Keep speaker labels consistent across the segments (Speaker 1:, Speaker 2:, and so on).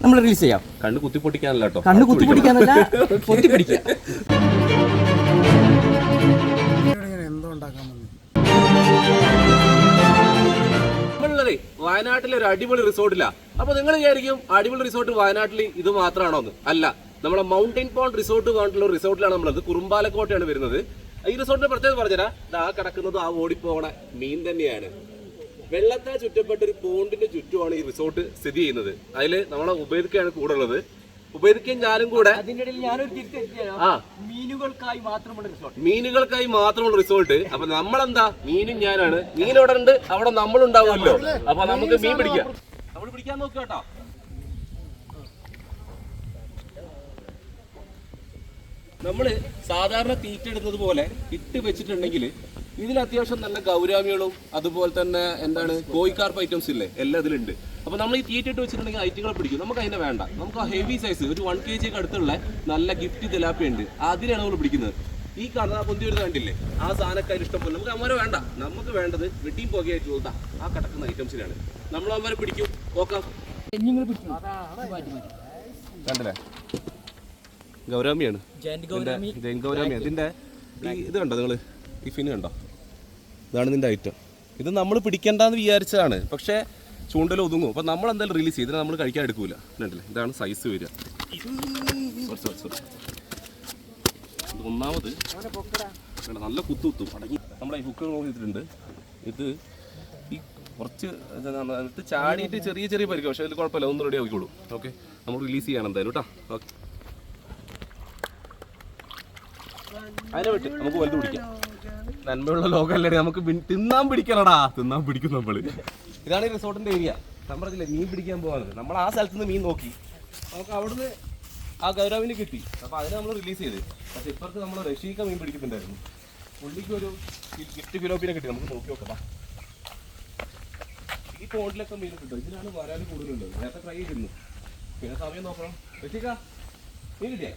Speaker 1: നമ്മൾ റിലീസ് ചെയ്യാം.
Speaker 2: കണ്ണ് കുത്തിപ്പൊട്ടിക്കാനല്ല കേട്ടോ,
Speaker 1: കണ്ണ് കുത്തിപ്പൊടിക്കാനല്ല, പൊത്തിപ്പിടിക്കുക.
Speaker 2: നമ്മളുള്ളതേ വയനാട്ടിലെ ഒരു അടിപൊളി റിസോർട്ടില്ല. അപ്പൊ നിങ്ങൾ വിചാരിക്കും അടിപൊളി റിസോർട്ട് വയനാട്ടിൽ ഇത് മാത്രമാണോ എന്ന്? അല്ല, നമ്മളെ മൗണ്ടൻ പോണ്ട് റിസോർട്ട് പറഞ്ഞിട്ടുള്ള റിസോർട്ടിലാണ് നമ്മളത്. കുറുമ്പാലക്കോട്ടയാണ് വരുന്നത്. ഈ റിസോർട്ടിന്റെ പ്രത്യേകത പറഞ്ഞുതരാം. ആ കിടക്കുന്നത് ആ ഓടിപ്പോണ മീൻ തന്നെയാണ്. വെള്ളത്താൽ ചുറ്റപ്പെട്ട ഒരു പോണ്ടിന്റെ ചുറ്റുമാണ് ഈ റിസോർട്ട് സ്ഥിതി ചെയ്യുന്നത്. അതില് നമ്മളെ ഉബൈദക്കാണ് കൂടെ ഉള്ളത്. ഉബൈദക്കയും ഞാനും കൂടെ. മീനുകൾക്കായി മാത്രമുള്ള റിസോർട്ട്. അപ്പൊ നമ്മളെന്താ, മീനും ഞാനാണ്. മീൻ അവിടെ ഉണ്ട്, അവിടെ നമ്മളുണ്ടാവുമല്ലോ. അപ്പൊ നമുക്ക് മീൻ പിടിക്കാം. നമ്മൾ പിടിക്കാൻ നോക്കുക കേട്ടോ. നമ്മള് സാധാരണ തീറ്റ എടുത്തത് പോലെ ഇട്ട് വെച്ചിട്ടുണ്ടെങ്കിൽ ഇതിൽ അത്യാവശ്യം നല്ല ഗൗരാമികളും അതുപോലെ തന്നെ എന്താണ് കോഴിക്കാർപ്പ് ഐറ്റംസ് ഇല്ലേ, എല്ലാം ഇതിലുണ്ട്. അപ്പൊ നമ്മൾ ഈ തീറ്റ ഇട്ട് വെച്ചിട്ടുണ്ടെങ്കിൽ ഐറ്റങ്ങളെ പിടിക്കും. നമുക്ക് അതിനെ വേണ്ട. നമുക്ക് ആ ഹെവി സൈസ് ഒരു 1 kg ഒക്കെ അടുത്തുള്ള നല്ല ഗിഫ്റ്റ് തിലാപ്പിയ ഉണ്ട്, അതിനാണ് നമ്മൾ പിടിക്കുന്നത്. ഈ കട പൊന്തി വരുന്നത് കണ്ടില്ലേ, ആ സാധനമൊക്കെ അതിൽ ഇഷ്ടം പോലെ. നമുക്ക് അമ്മരെ വേണ്ട, നമുക്ക് വേണ്ടത് വെട്ടിയും പുകയായിട്ട് തോന്നാ ആ കിടക്കുന്ന ഐറ്റംസിനാണ്. നമ്മൾ അമ്മരെ പിടിക്കും. നോക്കാം, കണ്ടില്ലേ, ഗൗരാമിയാണ്, ജൈൻ ഗൗരാമി. ഇതിന്റെ ഇത് കണ്ടോ നിങ്ങൾ, ഈ ഫിൻ കണ്ടോ, ഇതാണ് ഇതിന്റെ ഐറ്റം. ഇത് നമ്മൾ പിടിക്കേണ്ടെന്ന് വിചാരിച്ചതാണ്, പക്ഷേ ചൂണ്ടൽ ഒതുങ്ങും. അപ്പൊ നമ്മൾ എന്തായാലും റിലീസ് ചെയ്ത് നമ്മൾ കഴിക്കാൻ എടുക്കൂല. കണ്ടില്ലേ, ഇതാണ് സൈസ് വരിക. ഒന്നാമത് നല്ല കുത്തും അടങ്ങി നമ്മുടെ ഈ ഹുക്ക് നോക്കിയിട്ടുണ്ട്. ഇത് ഈ കുറച്ച് ചാടിയിട്ട് ചെറിയ ചെറിയ പരിക്കും, പക്ഷേ അതിൽ കുഴപ്പമില്ല, ഒന്ന് റെഡി ആക്കിക്കോളൂ. ഓക്കെ, നമ്മൾ റിലീസ് ചെയ്യണം എന്തായാലും കേട്ടോ. ഓക്കെ, അതിനെ വിട്ട് നമുക്ക് വലുത് പിടിക്കാം. നന്മയുള്ള ലോകമല്ലേ, നമുക്ക് തിന്നാൻ പിടിക്കണടാ, തിന്നാൻ പിടിക്കും നമ്മള്. ഇതാണ് ഈ റിസോർട്ടിന്റെ ഏരിയ. ഞാൻ പറഞ്ഞില്ലേ മീൻ പിടിക്കാൻ പോകാൻ. നമ്മൾ ആ സ്ഥലത്ത് നിന്ന് മീൻ നോക്കി, നമുക്ക് അവിടുന്ന് ആ ഗൗരവിന് കിട്ടി. അപ്പൊ അതിനെ നമ്മൾ റിലീസ് ചെയ്ത്. പക്ഷെ ഇപ്പുറത്ത് നമ്മൾ റഷീക്ക മീൻ പിടിക്കുന്നുണ്ടായിരുന്നു. പുള്ളിക്ക് ഒരു ഗിഫ്റ്റ് ഫിലോപ്പിനെ കിട്ടി. നമുക്ക് നോക്കി നോക്കാം. ഈ പോണ്ടിലൊക്കെ മീൻ കിട്ടും. ഇതിനാണ് വരാൻ കൂടുതലുള്ളത്. നേരത്തെ ട്രൈ ചെയ്തിരുന്നു. പിന്നെ സമയം നോക്കണം. റഷീക്ക മീൻ കിട്ടിയാ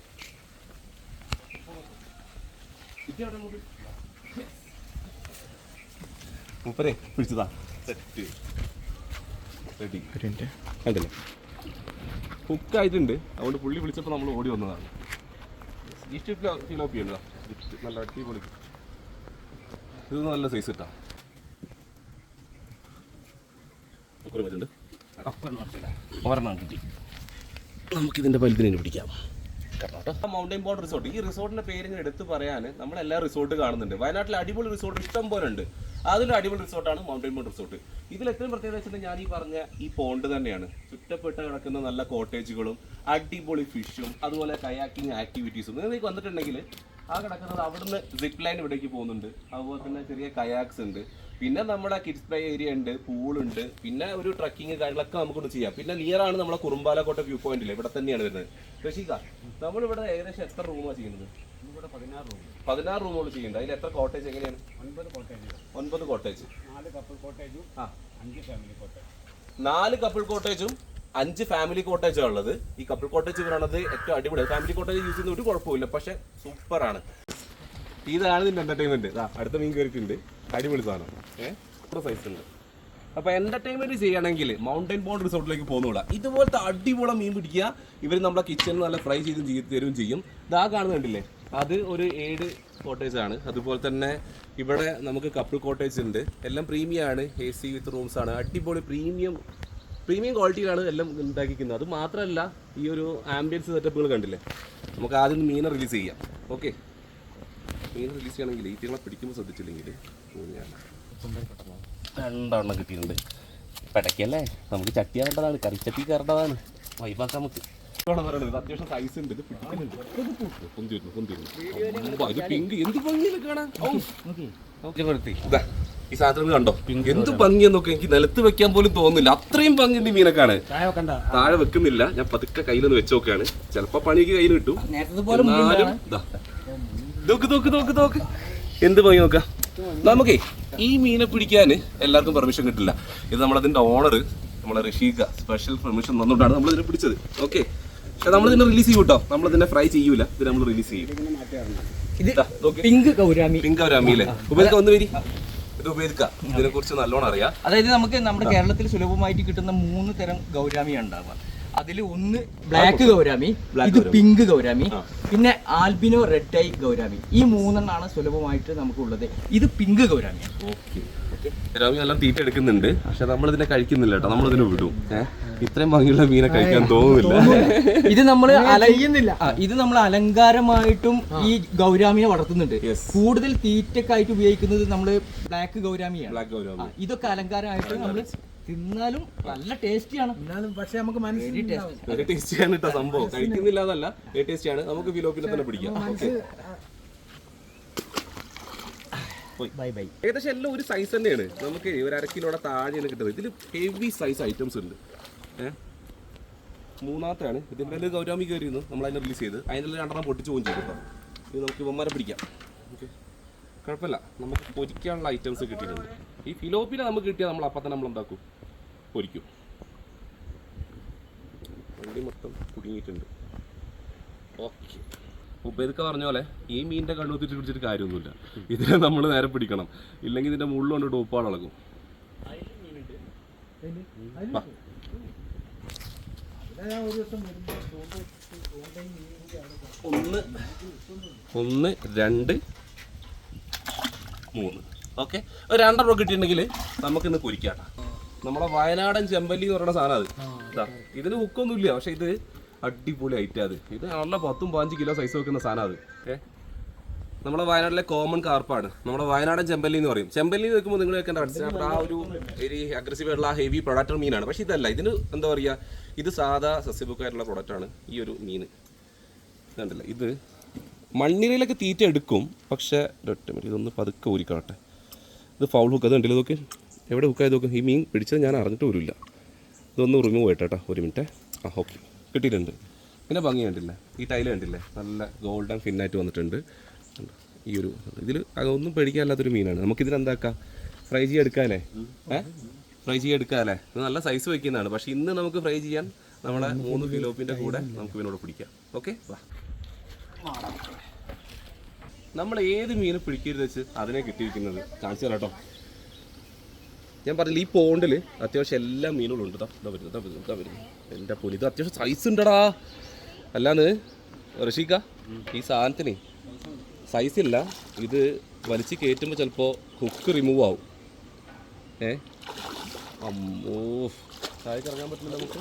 Speaker 2: മൂപ്പരെ പിടിച്ചതാ. Set ready. കണ്ടില്ലേ, ഹുക്കായിട്ടുണ്ട്. അതുകൊണ്ട് പുള്ളി വിളിച്ചപ്പോൾ നമ്മൾ ഓടി വന്നതാണ്. ഈസ്റ്റ് ഫിലോപ്പി ഉണ്ടോ, നല്ല അടിപൊളി. ഇത് നല്ല സൈസ് ഇട്ടാ. ഒരെണ്ണം കിട്ടി. നമുക്കിതിൻ്റെ വലുതിനെ പിടിക്കാം. Mountain pond resort. ഈ റിസോർട്ടിന്റെ പേര് ഇങ്ങനെ എടുത്ത് പറയാൻ നമ്മളെല്ലാ റിസോർട്ട് കാണുന്നുണ്ട്. വയനാട്ടിലെ അടിപൊളി റിസോർട്ട് ഇഷ്ടം പോലെ ഉണ്ട്. അതിലൊരു അടിപൊളി റിസോർട്ടാണ് മൗണ്ടൻ പോണ്ട് റിസോർട്ട്. ഇതിൽ എത്രയും പ്രത്യേകത വെച്ചിട്ടുണ്ടെങ്കിൽ ഞാൻ ഈ പറഞ്ഞ ഈ പോണ്ട് തന്നെയാണ്. ചുറ്റപ്പെട്ട് കിടക്കുന്ന നല്ല കോട്ടേജുകളും അടിപൊളി ഫിഷും അതുപോലെ കയാക്കിംഗ് ആക്ടിവിറ്റീസും. നിങ്ങൾക്ക് വന്നിട്ടുണ്ടെങ്കിൽ ആ കിടക്കുന്നത് അവിടുന്ന് സിപ്പ് ലൈൻ ഇവിടേക്ക് പോകുന്നുണ്ട്. അതുപോലെ തന്നെ ചെറിയ കയാക്സ് ഉണ്ട്. പിന്നെ നമ്മുടെ കിഡ്സ് പ്ലേ ഏരിയ ഉണ്ട്, പൂളുണ്ട്. പിന്നെ ഒരു ട്രക്കിങ് കാര്യങ്ങളൊക്കെ നമുക്കൊന്ന് ചെയ്യാം. പിന്നെ നിയർ ആണ് നമ്മളെ കുറുമ്പാലക്കോട്ട വ്യൂ പോയിന്റിൽ, ഇവിടെ തന്നെയാണ് വരുന്നത്. റഷീക, നമ്മളിവിടെ ഏകദേശം എത്ര റൂമാണ് ചെയ്യുന്നത്? 16 റൂമുകൾ ചെയ്യുന്നുണ്ട്. അതിൽ എത്ര കോട്ടേജ് എങ്ങനെയാണ്? 9 കോട്ടേജ്. 4 കപ്പിൾ കോട്ടേജും 5 ഫാമിലി കോട്ടേജാണ് ഉള്ളത്. ഈ കപ്പിൾ കോട്ടേജ് പറയുന്നത് ഏറ്റവും അടിപൊളി. ഫാമിലി കോട്ടേജ് യൂസ് ചെയ്യുന്ന ഒരു കുഴപ്പമില്ല, പക്ഷെ സൂപ്പറാണ്. ഇതാണ് ഇതിന്റെ എന്റർടൈൻമെന്റ്. അടുത്ത മീൻ കയറിയിട്ടുണ്ട്, അടിപൊളി സാധനം. സൈസ് ഉണ്ട്. അപ്പൊ എന്റർടൈൻമെന്റ് ചെയ്യണമെങ്കിൽ മൗണ്ടൻ പോണ്ട് റിസോർട്ടിലേക്ക് പോകുന്നൂടാ. ഇതുപോലത്തെ അടിപൊളി മീൻ പിടിക്കുക. ഇവർ നമ്മളെ കിച്ചണിൽ നല്ല ഫ്രൈ ചെയ്തും തരുകയും ചെയ്യും. ഇതാ കാണുന്നുണ്ടല്ലേ, അത് ഒരു 7 കോട്ടേജ് ആണ്. അതുപോലെ തന്നെ ഇവിടെ നമുക്ക് കപ്പിൾ കോട്ടേജ് ഉണ്ട്. എല്ലാം പ്രീമിയം ആണ്, AC വിത്ത് റൂംസ് ആണ്. അടിപൊളി പ്രീമിയം ക്വാളിറ്റിയിലാണ് എല്ലാം ഉണ്ടാക്കിക്കുന്നത്. അത് മാത്രമല്ല ഈ ഒരു ആംബിയൻസ് സെറ്റപ്പുകൾ കണ്ടില്ലേ. നമുക്ക് ആദ്യം മീനെ റിലീസ് ചെയ്യാം. ഓക്കെ, മീൻ റിലീസ് ചെയ്യണമെങ്കിൽ ഈറ്റകളെ പിടിക്കുമ്പോൾ ശ്രദ്ധിച്ചില്ലെങ്കിൽ 2 കിട്ടിയിട്ടുണ്ട്. പെടക്കല്ലേ, നമുക്ക് ചട്ടിയാവേണ്ടതാണ്, കറിച്ചട്ടി കയറേണ്ടതാണ്. വൈബാക്കാം നമുക്ക്. അത്യാവശ്യം സൈസ് ഉണ്ട്. ഇത് പിടിക്കുന്നുണ്ട്. പിങ്ക് എന്ത് ഭംഗിയിൽ കാണാൻ. ഈ സാധനം കണ്ടോ, എന്ത് ഭംഗിയെന്ന് നോക്കി. എനിക്ക് നിലത്ത് വെക്കാൻ പോലും തോന്നുന്നില്ല, അത്രയും ഭംഗിയുണ്ട് മീനൊക്കെയാണ്. താഴെ വെക്കുന്നില്ല, ഞാൻ പതുക്കെ കയ്യിലൊന്ന് വെച്ച് നോക്കുകയാണ്. ചിലപ്പോ പണിക്ക് കയ്യിൽ കിട്ടും. നോക്ക് എന്ത് ഭംഗി നോക്കാം. നമുക്കേ ഈ മീനെ പിടിക്കാൻ എല്ലാവർക്കും പെർമിഷൻ കിട്ടില്ല. ഇത് നമ്മളതിന്റെ ഓണർ നമ്മളെ റഷീക സ്പെഷ്യൽ പെർമിഷൻ തന്നുകൊണ്ടാണ് നമ്മളിതിനെ പിടിച്ചത്. ഓക്കെ, പക്ഷെ നമ്മളിതിനെ റിലീസ് ചെയ്യും കേട്ടോ. നമ്മളിതിനെ ഫ്രൈ ചെയ്യൂല, ഇത് നമ്മൾ റിലീസ് ചെയ്യും. പിങ്ക് ഗൗരാമിയിലെ ഉപയോഗിക്ക ഒന്ന് വരി. ഇത് ഉപയോഗിക്കാം, ഇതിനെ കുറിച്ച് നല്ലോണം അറിയാം.
Speaker 1: അതായത് നമുക്ക് നമ്മുടെ കേരളത്തിൽ സുലഭമായിട്ട് കിട്ടുന്ന 3 തരം ഗൗരാമിയാണ് ഉണ്ടാവുക. അതിൽ ഒന്ന് ബ്ലാക്ക് ഗൗരാമി, ഇത് പിങ്ക് ഗൗരാമി, പിന്നെ ആൽബിനോ റെഡ് ഐ ഗൗരാമി. ഈ മൂന്നെണ്ണാണ് സുലഭമായിട്ട് നമുക്കുള്ളത്. ഇത് പിങ്ക് ഗൗരാമി.
Speaker 2: ഗൗരാമി എല്ലാം തീറ്റ എടുക്കുന്നുണ്ട്, പക്ഷെ നമ്മളിതിനെ കഴിക്കുന്നില്ല കേട്ടോ, നമ്മളിതിനെ വിടും. ഇത്രയും ഭംഗിയുള്ള മീനെ കഴിക്കാൻ തോന്നുന്നില്ല.
Speaker 1: ഇത് നമ്മൾ അലയുന്നില്ല. ഇത് നമ്മൾ അലങ്കാരമായിട്ടും ഈ ഗൗരാമിനെ വളർത്തുന്നുണ്ട്. കൂടുതൽ തീറ്റക്കായിട്ട് ഉപയോഗിക്കുന്നത് നമ്മള് ബ്ലാക്ക് ഗൗരാമിയാണ്. ഇതൊക്കെ അലങ്കാരമായിട്ട് നമ്മള് തിന്നാലും നല്ല ടേസ്റ്റിയാണ്. പക്ഷെ നമുക്ക്
Speaker 2: ടേസ്റ്റിയാണ് കേട്ടോ സംഭവം. കഴിക്കുന്നില്ല എന്നല്ല, ടേസ്റ്റിയാണ്. നമുക്ക് ഫിലോപ്പിനെ തന്നെ പിടിക്കാം. ഏകദേശം എല്ലാം ഒരു സൈസ് തന്നെയാണ്. നമുക്ക് ഒരു 1/2 കിലോയുടെ താഴെയാണ് കിട്ടുന്നത്. ഇതിൽ ഹെവി സൈസ് ഐറ്റംസ് ഉണ്ട്. മൂന്നാമത്തെയാണ് ഇതിൻ്റെ ഗൗരാമി കയറിയിരുന്നു, നമ്മൾ അതിനെ റിലീസ് ചെയ്ത് അതിൻ്റെ 2 പൊട്ടിച്ച് പോയി ചെയ്തു. ഇത് നമുക്ക് ഇവന്മാരെ പിടിക്കാം. ഓക്കെ, കുഴപ്പമില്ല. നമുക്ക് പൊരിക്കാനുള്ള ഐറ്റംസ് കിട്ടിയിട്ടുണ്ട്. ഈ ഫിലോപ്പിനെ നമുക്ക് കിട്ടിയാൽ നമ്മൾ അപ്പം തന്നെ നമ്മൾ എന്താക്കും, പൊരിക്കും. വണ്ടി മൊത്തം കുടുങ്ങിയിട്ടുണ്ട്. ഓക്കെ, ഉപ്പേതൊക്കെ പറഞ്ഞ പോലെ ഈ മീനിൻ്റെ കണ്ണൂത്തിട്ട് പിടിച്ചിട്ട് കാര്യമൊന്നുമില്ല. ഇതിനെ നമ്മൾ നേരെ പിടിക്കണം, ഇല്ലെങ്കിൽ ഇതിൻ്റെ മുള്ളു കൊണ്ട് ഡോപ്പാൾ ഇളകും. ഒന്ന് 2 3. ഓക്കെ, ഒരു 2 കിട്ടിയിട്ടുണ്ടെങ്കിൽ നമുക്കിന്ന് പൊരിക്കാം. നമ്മുടെ വയനാടൻ ചെമ്പല്ലി എന്ന് പറയുന്ന സാധനം അത്. ഇതിന് ഹുക്കൊന്നുമില്ല, പക്ഷെ ഇത് അടിപൊളി ഐറ്റം. ഇത് നല്ല 10-15 കിലോ സൈസ് വെക്കുന്ന സാധനം അത്. നമ്മുടെ വയനാട്ടിലെ കോമൺ കാർപ്പാണ് നമ്മുടെ വയനാടൻ ചെമ്പല്ലി എന്ന് പറയും. ചെമ്പല്ലി വെക്കുമ്പോൾ നിങ്ങൾ വെക്കേണ്ട ആ ഒരു അഗ്രസീവ് ആയിട്ടുള്ള ആ ഹെവി പ്രൊഡക്റ്റർ മീനാണ്. പക്ഷേ ഇതല്ല, ഇതിന് എന്താ പറയുക, ഇത് സാധാ സസ്യബുക്കായിട്ടുള്ള പ്രൊഡക്റ്റാണ് ഈ ഒരു മീൻ. കണ്ടില്ല, ഇത് മണ്ണിരയിലൊക്കെ തീറ്റ എടുക്കും, പക്ഷേ ഇതൊന്ന് പതുക്കെ ഊരിക്കാട്ടെ. ഇത് ഫൗൾ ഹുക്ക്, അത് കണ്ടില്ല, ഇതൊക്കെ എവിടെ ഹുക്കായത് നോക്കും. ഈ മീൻ പിടിച്ചത് ഞാൻ അറിഞ്ഞിട്ട് വരില്ല. ഇതൊന്ന് റിമൂവ് ചെയ്യട്ടെ, 1 മിനിറ്റ്. ഓക്കെ, കിട്ടിയിട്ടുണ്ട്. പിന്നെ ഭംഗി കണ്ടില്ലേ, ഈ ടൈല് കണ്ടില്ലേ, നല്ല ഗോൾഡൻ ഫിന്നായിട്ട് വന്നിട്ടുണ്ട്. ഈ ഒരു ഇതിൽ അതൊന്നും പേടിക്കാല്ലാത്തൊരു മീനാണ്. നമുക്കിതിനെന്താക്കാം, ഫ്രൈ ചെയ്തെടുക്കാമല്ലേ? ഫ്രൈ ചെയ്തെടുക്കാമല്ലേ? ഇത് നല്ല സൈസ് വയ്ക്കുന്നതാണ്. പക്ഷേ ഇന്ന് നമുക്ക് ഫ്രൈ ചെയ്യാൻ നമ്മളെ 3 ഫിലോപ്പിൻ്റെ കൂടെ നമുക്ക് ഇതിനോട് പിടിക്കാം. ഓക്കെ, വാ. നമ്മൾ ഏത് മീൻ പിടിക്കരുത് വെച്ച് അതിനെ കിട്ടിയിരിക്കുന്നത് കാണിച്ചു തരാം കേട്ടോ. ഞാൻ പറഞ്ഞില്ല, ഈ പോണ്ടിൽ അത്യാവശ്യം എല്ലാ മീനുകളും ഉണ്ട്. ഇതാ വരുന്നു. എൻ്റെ പൊലി, ഇത് അത്യാവശ്യം സൈസ് ഉണ്ടടാ. അല്ലാന്ന് ഋഷിക്ക, ഈ സാധനത്തിന് സൈസില്ല. ഇത് വലിച്ച് കയറ്റുമ്പോൾ ചിലപ്പോൾ ഹുക്ക് റിമൂവ് ആവും. അമ്മോ, താഴേക്ക് ഇറങ്ങാൻ പറ്റില്ല നമുക്ക്.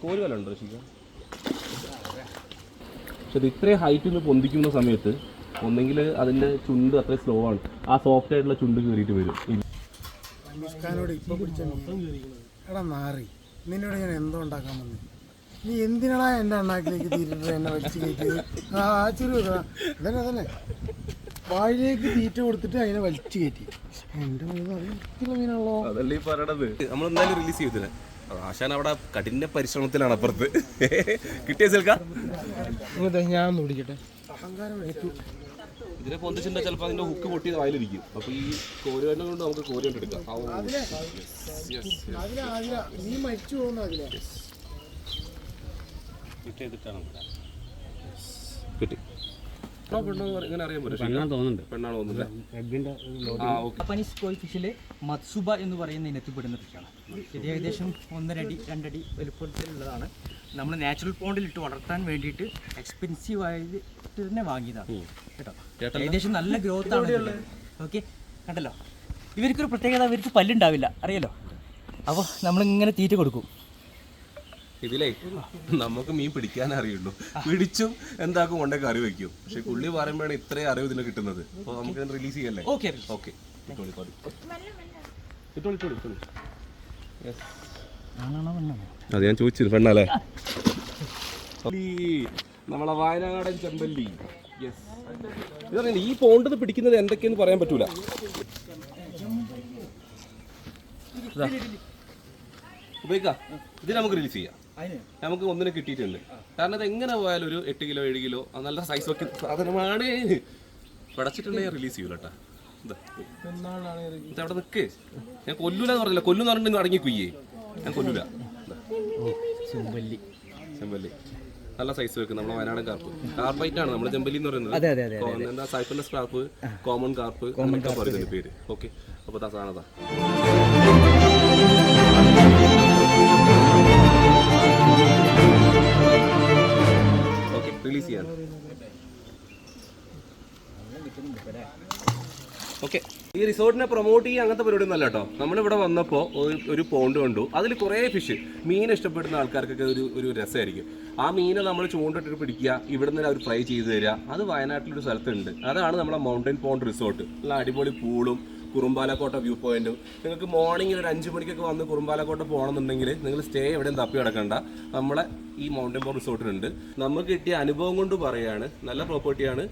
Speaker 2: കോരി വല്ല ഉണ്ടോ ഋഷിക്ക? പക്ഷെ ഇത് ഇത്രയും ഹൈറ്റിൽ നിന്ന് പൊന്തിക്കുന്ന സമയത്ത് ഒന്നെങ്കിൽ അതിൻ്റെ ചുണ്ട് അത്ര സ്ലോ ആണ്, ആ സോഫ്റ്റ് ആയിട്ടുള്ള ചുണ്ട് കയറിയിട്ട് വരും.
Speaker 3: എടാ നാറി, നിന്നോട് ഞാൻ എന്തോ ഉണ്ടാക്കാൻ വന്നു. നീ എന്തിനാ എൻ്റെ അണ്ണാക്കിലേക്ക് തീറ്റിട്ട് എന്നെ വലിച്ചു കയറ്റിയത്? അതന്നെ വായിലേക്ക് തീറ്റ കൊടുത്തിട്ട് അതിനെ വലിച്ചു കയറ്റി. എൻ്റെ മീനാണല്ലോ.
Speaker 2: അതല്ലേ ഈ പറയണത്. നമ്മൾ എന്തായാലും റിലീസ് ചെയ്തില്ല. ആശാൻ അവിടെ കഠിന പരിശ്രമത്തിലാണ് അപ്പുറത്ത്. കിട്ടിയ സെൽക്ക
Speaker 3: ഞാൻ ഒന്ന് പിടിക്കട്ടെ. അഹങ്കാരം
Speaker 2: ഇതിനെ പൊന്തിച്ചിട്ടുണ്ടെങ്കിൽ ചിലപ്പോൾ അതിൻ്റെ ഹുക്ക് പൊട്ടി വായിലിരിക്കും. അപ്പോൾ ഈ കോരുവന്നെ കൊണ്ട് നമുക്ക് കോരി കൊണ്ടെടുക്കാം.
Speaker 3: നീ മരിച്ചു പോകുന്ന അതിലെ
Speaker 2: കിട്ടി. ഇങ്ങനെ അറിയാൻ പറ്റും, പെണ്ണാണ് തോന്നുന്നില്ല.
Speaker 1: ജാപ്പനീസ് കോയി ഫിഷിൽ മത്സുബ എന്ന് പറയുന്ന ഇനത്തിൽപ്പെടുന്ന ഫിഷാണ്. ഇത് ഏകദേശം 1.5 അടി 2 അടി വലുപ്പത്തിലുള്ളതാണ്. നമ്മൾ നാച്ചുറൽ പോണ്ടിലിട്ട് വളർത്താൻ വേണ്ടിയിട്ട് എക്സ്പെൻസീവ് ആയിട്ട് തന്നെ വാങ്ങിയതാണ് കേട്ടോ. ഏകദേശം നല്ല ഗ്രോത്ത് ആണ്. ഓക്കെ, കണ്ടല്ലോ, ഇവർക്കൊരു പ്രത്യേകത, ഇവർക്ക് പല്ലുണ്ടാവില്ല, അറിയാലോ. അപ്പോൾ നമ്മളിങ്ങനെ തീറ്റ കൊടുക്കും.
Speaker 2: ഇതിലേ നമുക്ക് മീൻ പിടിക്കാൻ അറിയുള്ളൂ. പിടിച്ചും എന്താക്കും കൊണ്ടേ കറി വയ്ക്കും. പക്ഷെ പുള്ളി പറയുമ്പോഴാണ് ഇത്രയും അറിവ് ഇതിന് കിട്ടുന്നത്. അപ്പോൾ നമുക്ക് റിലീസ് ചെയ്യല്ലേ? ഓക്കെ, അത് ഞാൻ ചോദിച്ചത് പെണ്ണല്ലേ. നമ്മളെ വയനാടൻ ചെമ്പല്ലി. ഈ പോണ്ടത് പിടിക്കുന്നത് എന്തൊക്കെയെന്ന് പറയാൻ പറ്റൂല. ഉപയോഗിക്കാം, ഇത് നമുക്ക് റിലീസ് ചെയ്യാം. നമുക്ക് ഒന്നിനെ കിട്ടിയിട്ടുണ്ട്. കാരണം അത് എങ്ങനെ പോയാലും ഒരു 8 കിലോ 7 കിലോ നല്ല സൈസ് ഒക്കെ സാധനമാണ്. പടച്ചിട്ടുണ്ടെങ്കിൽ റിലീസ് ചെയ്യൂല കേട്ടാ. അവിടെ നിൽക്ക്, ഞാൻ കൊല്ലൂലെന്ന് പറഞ്ഞില്ല. കൊല്ലുന്ന് പറഞ്ഞിട്ട് അടങ്ങി കുയ്യേ, ഞാൻ കൊല്ലൂല. ചെമ്പല്ലി നല്ല സൈസ് വെക്കും. നമ്മളെ വയനാടൻ കാർപ്പ്, കാർപ്പൈറ്റാണ് നമ്മുടെ ചെമ്പല്ലി എന്ന് പറയുന്നത്. എന്താ സൈഫലസ് കാർപ്പ്, കോമൺ കാർപ്പ് എന്നൊക്കെ പറയുന്നതിന്റെ പേര്. ഓക്കെ, അപ്പോൾ സാധനതാ റിലീസ് ചെയ്യാൻ. ഓക്കെ, ഈ റിസോർട്ടിനെ പ്രൊമോട്ട് ചെയ്യുക അങ്ങനത്തെ പരിപാടി ഒന്നും അല്ല കേട്ടോ. നമ്മളിവിടെ വന്നപ്പോൾ ഒരു പോണ്ട് കണ്ടു, അതിൽ കുറേ ഫിഷ്. മീൻ ഇഷ്ടപ്പെടുന്ന ആൾക്കാർക്കൊക്കെ ഒരു രസമായിരിക്കും. ആ മീനെ നമ്മൾ ചൂണ്ടിട്ടിട്ട് പിടിക്കുക, ഇവിടെ നിന്ന് അവർ ഫ്രൈ ചെയ്ത് തരിക. അത് വയനാട്ടിലൊരു സ്ഥലത്തുണ്ട്. അതാണ് നമ്മളെ മൗണ്ടൻ പോണ്ട് റിസോർട്ട്. നല്ല അടിപൊളി പൂളും കുറുമ്പാലക്കോട്ട വ്യൂ പോയിന്റും. നിങ്ങൾക്ക് മോർണിംഗ് ഒരു 5 മണിക്കൊക്കെ വന്ന് കുറുമ്പാലക്കോട്ട പോകണമെന്നുണ്ടെങ്കിൽ നിങ്ങൾ സ്റ്റേ എവിടെയും തപ്പി കിടക്കണ്ട, നമ്മളെ ഈ മൗണ്ടൻ പോണ്ട് റിസോർട്ടിലുണ്ട്. നമുക്ക് കിട്ടിയ അനുഭവം കൊണ്ട് പറയുകയാണ്, നല്ല പ്രോപ്പർട്ടിയാണ്,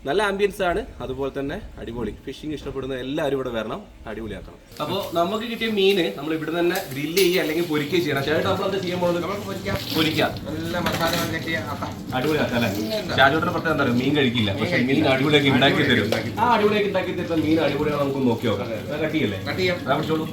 Speaker 2: നല്ല ആംബിയൻസ് ആണ്, അതുപോലെ തന്നെ അടിപൊളി. ഫിഷിംഗ് ഇഷ്ടപ്പെടുന്ന എല്ലാവരും ഇവിടെ വരണം, അടിപൊളിയാക്കണം. അപ്പോൾ നമുക്ക് കിട്ടിയ മീന് നമ്മൾ ഇവിടെ തന്നെ ഗ്രില്ല് ചെയ്യുക അല്ലെങ്കിൽ പൊരിക്കുകയും ചെയ്യണം. ചേട്ടാ നമ്മൾ എന്താ ചെയ്യാൻ പോകുന്നത്? പൊരിക്കാം, അടിപൊളിയാക്കാം അല്ലേ? ഷാജോട്ടിന്റെ പ്രത്യേകം എന്താ പറയുക, മീൻ കഴിക്കില്ല, പക്ഷെ മീൻ അടിപൊളിയാക്കി ഉണ്ടാക്കി തരും. ആ അടിപൊളിയാക്കി ഉണ്ടാക്കി തരുന്ന മീൻ അടിപൊളിയാണ്, നമുക്ക് നോക്കി നോക്കാം. കട്ടിയല്ലേ? പിടിച്ചോളൂ.